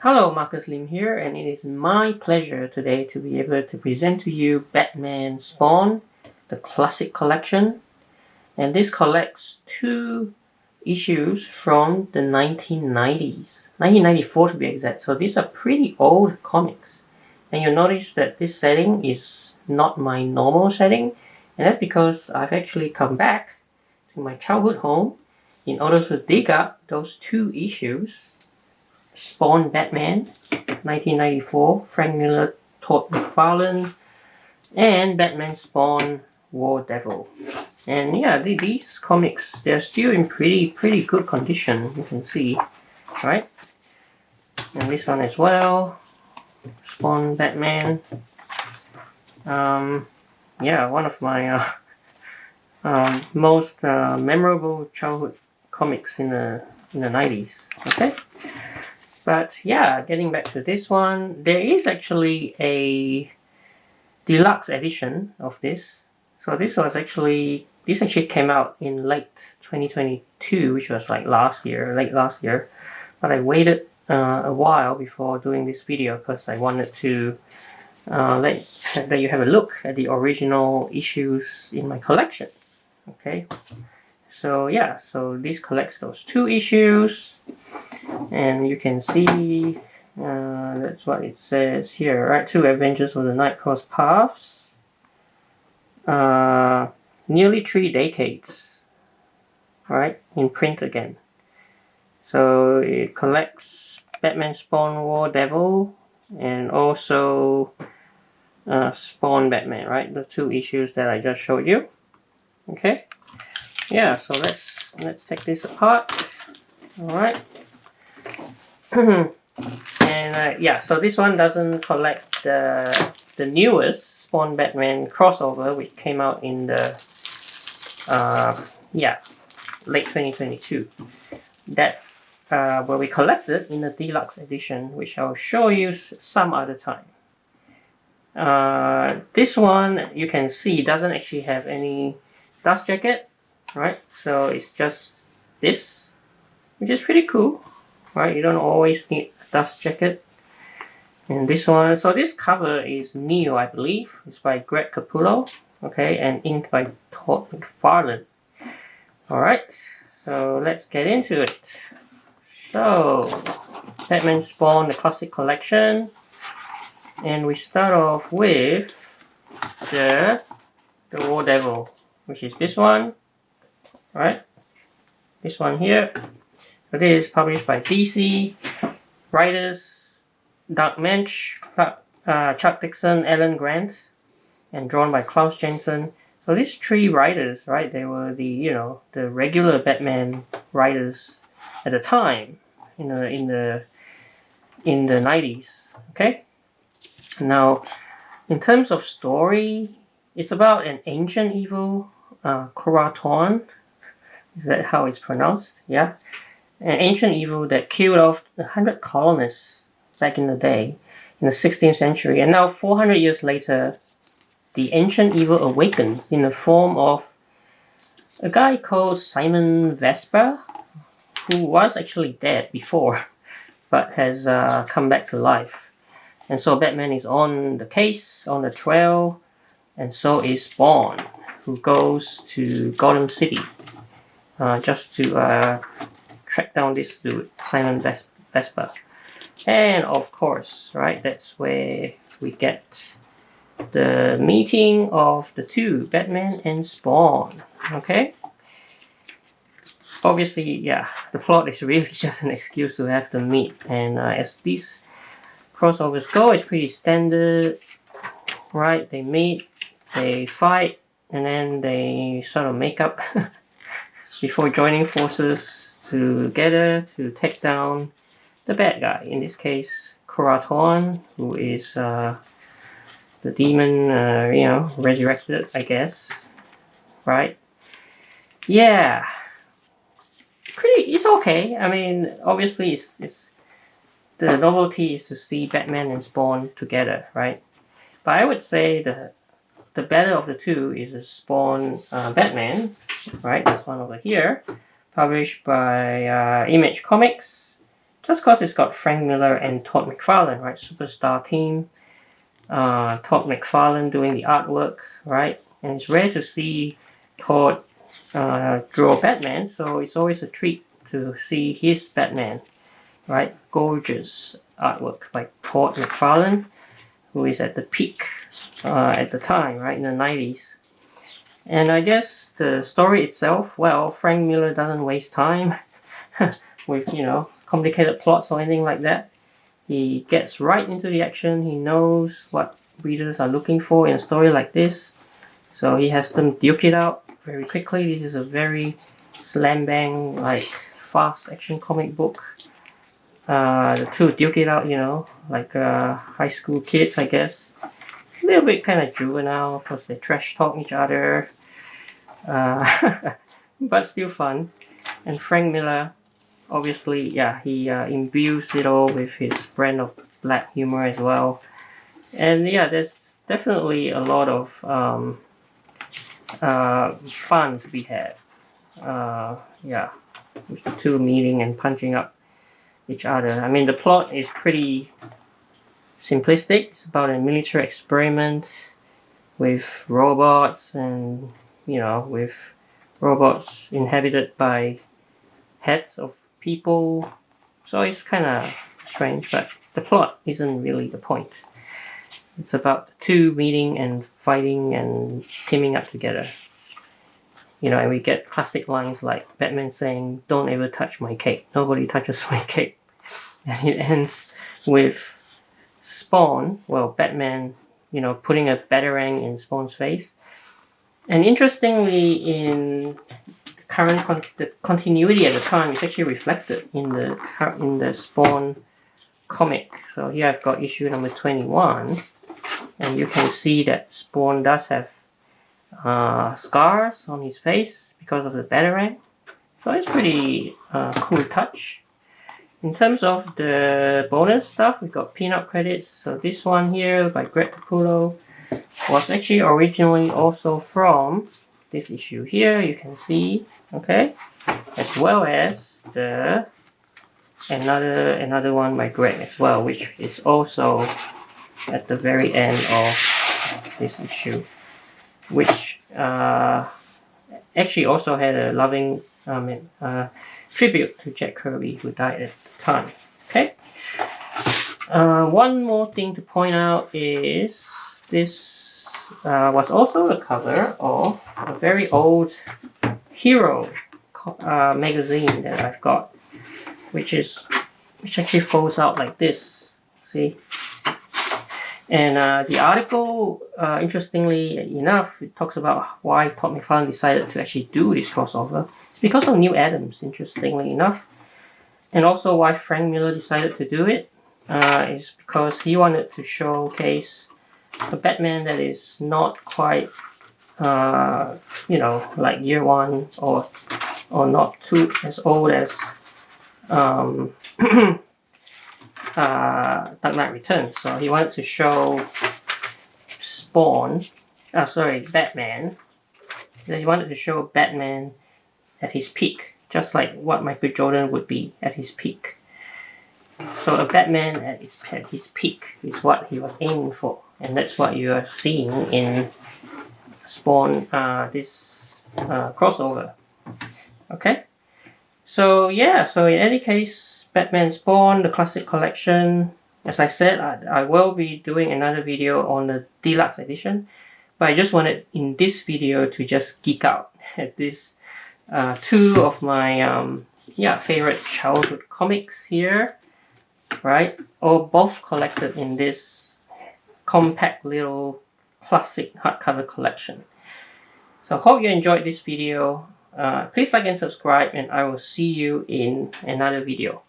Hello, Marcus Lim here, and it is my pleasure today to be able to present to you Batman Spawn, the classic collection. And this collects 2 issues from the 1990s, 1994 to be exact. So these are pretty old comics. And you'll notice that this setting is not my normal setting, and that's because I've actually come back to my childhood home in order to dig up those 2 issues. Spawn Batman, 1994, Frank Miller, Todd Mcfarlane, and Batman Spawn War Devil. And yeah, these comics, they're still in pretty good condition, you can see, right? And this one as well, Spawn Batman. Yeah, one of my most memorable childhood comics in the 90s. Okay. But yeah, getting back to this one, there is actually a deluxe edition of this. So this actually came out in late 2022, which was like late last year. But I waited a while before doing this video because I wanted to let you have a look at the original issues in my collection. Okay. So yeah, so this collects those 2 issues. And you can see that's what it says here, right? 2 Avengers of the Night Cross Paths. Nearly 3 decades, right? In print again. So it collects Batman Spawn War Devil and also Spawn Batman, right? The 2 issues that I just showed you. Okay. Yeah. So let's take this apart. All right. And yeah, so this one doesn't collect the newest Spawn Batman crossover, which came out in the late 2022. That will be collected in the deluxe edition, which I'll show you some other time. This one, you can see, doesn't actually have any dust jacket, right? So it's just this, which is pretty cool. Right, you don't always need a dust jacket. And this one, so this cover is new, I believe. It's by Greg Capullo, okay, and inked by Todd Mcfarlane. Alright, so let's get into it. So, Batman Spawn, the classic collection. And we start off with the War Devil, which is this one. Right, this one here. So this is published by DC. Writers Doug Moench, Chuck Dixon, Alan Grant, and drawn by Klaus Janson. So these 3 writers, right? They were the the regular Batman writers at the time, in the 90s. Okay. Now, in terms of story, it's about an ancient evil, Kuraton. Is that how it's pronounced? Yeah. An ancient evil that killed off 100 colonists back in the day, in the 16th century. And now 400 years later, the ancient evil awakens in the form of a guy called Simon Vesper, who was actually dead before, but has come back to life. And so Batman is on the case, on the trail, and so is Spawn, who goes to Gotham City just to track down this dude, Simon Vesper. And of course, right, that's where we get the meeting of the 2, Batman and Spawn. Okay? Obviously, yeah, the plot is really just an excuse to have them meet. And as these crossovers go, it's pretty standard, right? They meet, they fight, and then they sort of make up before joining forces together to take down the bad guy. In this case, Kuraton, who is the demon, resurrected, I guess. Right? Yeah. It's okay. I mean, obviously, it's the novelty is to see Batman and Spawn together, right? But I would say the better of the 2 is the Spawn Batman, right? This one over here. Published by Image Comics, just because it's got Frank Miller and Todd Mcfarlane, right? Superstar team. Todd Mcfarlane doing the artwork, right? And it's rare to see Todd draw Batman, so it's always a treat to see his Batman, right? Gorgeous artwork by Todd Mcfarlane, who is at the peak at the time, right, in the 90s. And I guess the story itself, well, Frank Miller doesn't waste time with, you know, complicated plots or anything like that. He gets right into the action. He knows what readers are looking for in a story like this. So he has them duke it out very quickly. This is a very slam bang, like, fast action comic book. The two duke it out, you know, like high school kids, I guess. A little bit kind of juvenile because they trash talk each other. But still fun. And Frank Miller, obviously, yeah, he imbues it all with his brand of black humor as well. And yeah, there's definitely a lot of fun to be had. Yeah, with the two meeting and punching up each other. I mean, the plot is pretty simplistic. It's about a military experiment with robots and, you know, with robots inhabited by heads of people. So it's kind of strange, but the plot isn't really the point. It's about the two meeting and fighting and teaming up together. You know, and we get classic lines like Batman saying, "Don't ever touch my cape. Nobody touches my cape." And it ends with Spawn, well, Batman, you know, putting a batarang in Spawn's face. And interestingly, in the continuity at the time, it's actually reflected in the Spawn comic. So here I've got issue number 21, and you can see that Spawn does have scars on his face because of the batarang. So it's pretty cool touch. In terms of the bonus stuff, we've got peanut credits. So this one here by Greg Capullo was actually originally also from this issue here, you can see, okay, as well as the another one by Greg as well, which is also at the very end of this issue, which actually also had a loving tribute to Jack Kirby, who died at the time. Okay. One more thing to point out is this was also the cover of a very old Hero magazine that I've got, which actually folds out like this. See? And the article, interestingly enough, it talks about why Todd McFarlane decided to actually do this crossover. It's because of New Adams, interestingly enough. And also why Frank Miller decided to do it is because he wanted to showcase a Batman that is not quite, you know, like Year One or not too as old as Dark Knight Returns. So he wanted to show Batman. He wanted to show Batman at his peak, just like what Michael Jordan would be at his peak. So a Batman at his peak is what he was aiming for, and that's what you are seeing in Spawn, this crossover. Okay, so yeah, so in any case, Batman Spawn, the classic collection. As I said, I will be doing another video on the deluxe edition, but I just wanted in this video to just geek out at this two of my favorite childhood comics here, right? Both collected in this compact little classic hardcover collection. So hope you enjoyed this video. Please like and subscribe, and I will see you in another video.